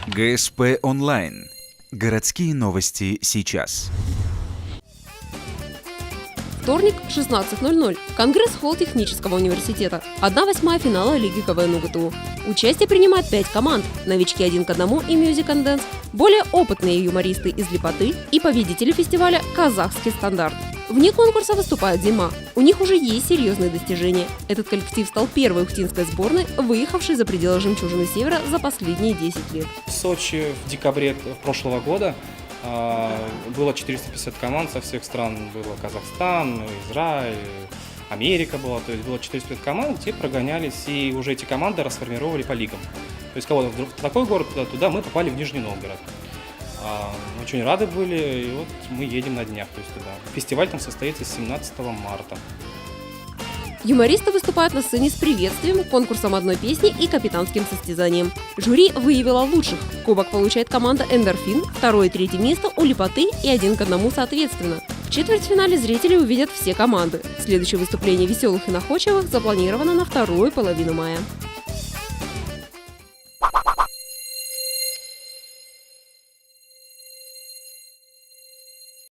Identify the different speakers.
Speaker 1: ГСП онлайн. Городские новости сейчас.
Speaker 2: Вторник, 16:00. Конгресс-холл технического университета. 1/8 финала Лиги КВН УГТУ. Участие принимает 5 команд. Новички 1 к 1 и Music and Dance. Более опытные юмористы из Лепоты и победители фестиваля «Казахский стандарт». Вне конкурса выступает «Зима». У них уже есть серьезные достижения. Этот коллектив стал первой ухтинской сборной, выехавшей за пределы «Жемчужины Севера» за последние 10 лет.
Speaker 3: В Сочи в декабре прошлого года было 450 команд со всех стран. Было Казахстан, Израиль, Америка была. То есть было 450 команд, те прогонялись, и уже эти команды расформировали по лигам. То есть кого-то в такой город, туда мы попали в Нижний Новгород. Очень рады были, и вот мы едем на днях, то есть туда. Фестиваль там состоится 17 марта.
Speaker 2: Юмористы выступают на сцене с приветствием, конкурсом одной песни и капитанским состязанием. Жюри выявило лучших. Кубок получает команда «Эндорфин», 2 и 3 место у Лепоты и 1 к 1 соответственно. В четвертьфинале зрители увидят все команды. Следующее выступление «Веселых и находчивых» запланировано на вторую половину мая.